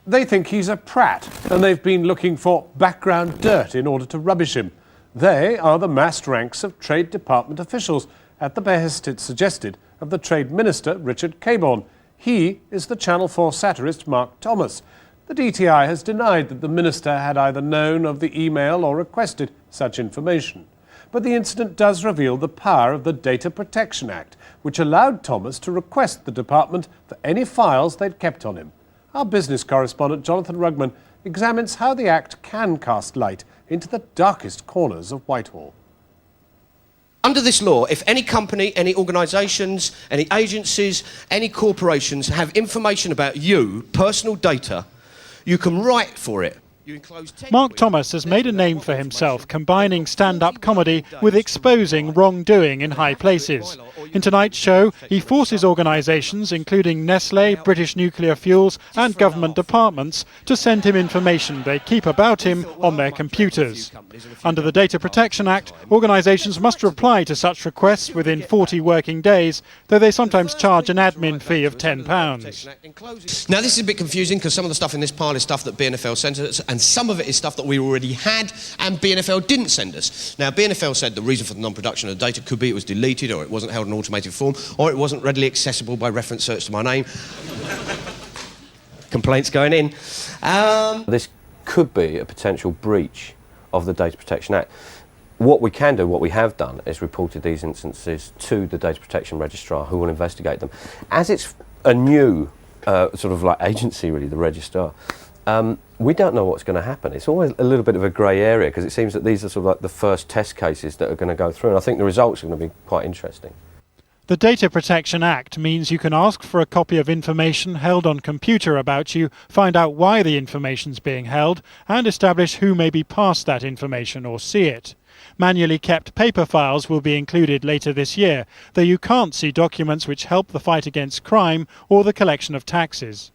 They think he's a prat, and they've been looking for background dirt in order to rubbish him. They are the massed ranks of Trade Department officials, at the behest, it's suggested, of the Trade Minister, Richard Cabourn. He is the Channel 4 satirist Mark Thomas. The DTI has denied that the minister had either known of the email or requested such information. But the incident does reveal the power of the Data Protection Act, which allowed Thomas to request the department for any files they'd kept on him. Our business correspondent Jonathan Rugman examines how the Act can cast light into the darkest corners of Whitehall. Under this law, if any company, any organisations, any agencies, any corporations have information about you, personal data, you can write for it. Mark Thomas has made a name for himself combining stand-up comedy with exposing wrongdoing in high places. In tonight's show, he forces organisations, including Nestlé, British Nuclear Fuels and government departments, to send him information they keep about him on their computers. Under the Data Protection Act, organisations must reply to such requests within 40 working days, though they sometimes charge an admin fee of £10. Now, this is a bit confusing because some of the stuff in this pile is stuff that BNFL sent us, and some of it is stuff that we already had and BNFL didn't send us. Now, BNFL said the reason for the non-production of the data could be it was deleted, or it wasn't held in automated form, or it wasn't readily accessible by reference search to my name. Complaints going in. This could be a potential breach of the Data Protection Act. What we can do, what we have done, is reported these instances to the Data Protection Registrar, who will investigate them. As it's a new sort of like agency, really, the Registrar, we don't know what's going to happen. It's always a little bit of a grey area because it seems that these are sort of like the first test cases that are going to go through, and I think the results are going to be quite interesting. The Data Protection Act means you can ask for a copy of information held on computer about you, find out why the information's being held, and establish who may be passed that information or see it. Manually kept paper files will be included later this year, though you can't see documents which help the fight against crime or the collection of taxes.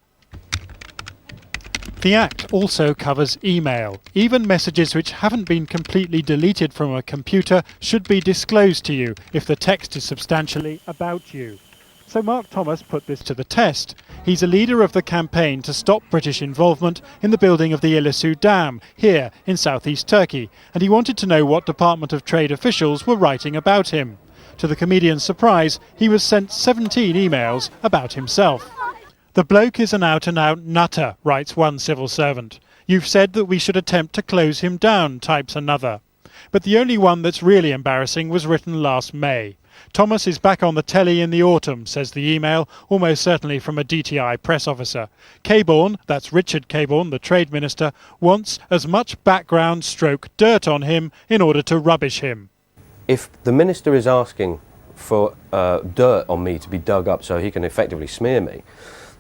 The Act also covers email. Even messages which haven't been completely deleted from a computer should be disclosed to you if the text is substantially about you. So Mark Thomas put this to the test. He's a leader of the campaign to stop British involvement in the building of the Ilisu Dam, here in southeast Turkey, and he wanted to know what Department of Trade officials were writing about him. To the comedian's surprise, he was sent 17 emails about himself. "The bloke is an out-and-out nutter," writes one civil servant. "You've said that we should attempt to close him down," types another. But the only one that's really embarrassing was written last May. "Thomas is back on the telly in the autumn," says the email, almost certainly from a DTI press officer. Cabourn, that's Richard Cabourn, the Trade Minister, wants as much background stroke dirt on him in order to rubbish him. If the Minister is asking for dirt on me to be dug up so he can effectively smear me,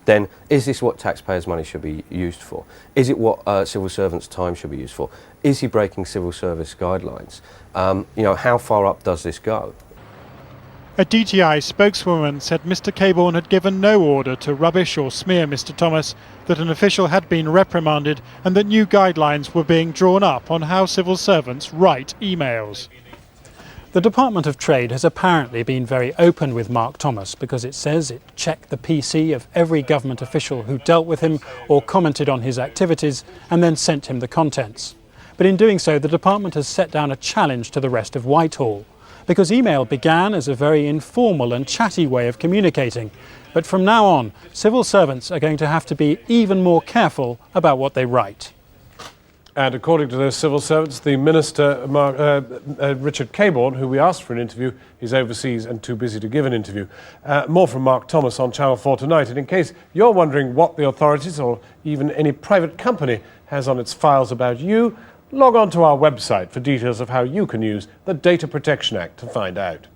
then is this what taxpayers' money should be used for? Is it what civil servants' time should be used for? Is he breaking civil service guidelines? How far up does this go? A DTI spokeswoman said Mr Cabourn had given no order to rubbish or smear Mr Thomas, that an official had been reprimanded and that new guidelines were being drawn up on how civil servants write emails. The Department of Trade has apparently been very open with Mark Thomas because it says it checked the PC of every government official who dealt with him or commented on his activities and then sent him the contents. But in doing so, the department has set down a challenge to the rest of Whitehall, because email began as a very informal and chatty way of communicating. But from now on, civil servants are going to have to be even more careful about what they write. And according to those civil servants, the Minister, Richard Cabourn, who we asked for an interview, is overseas and too busy to give an interview. More from Mark Thomas on Channel 4 tonight. And in case you're wondering what the authorities or even any private company has on its files about you, log on to our website for details of how you can use the Data Protection Act to find out.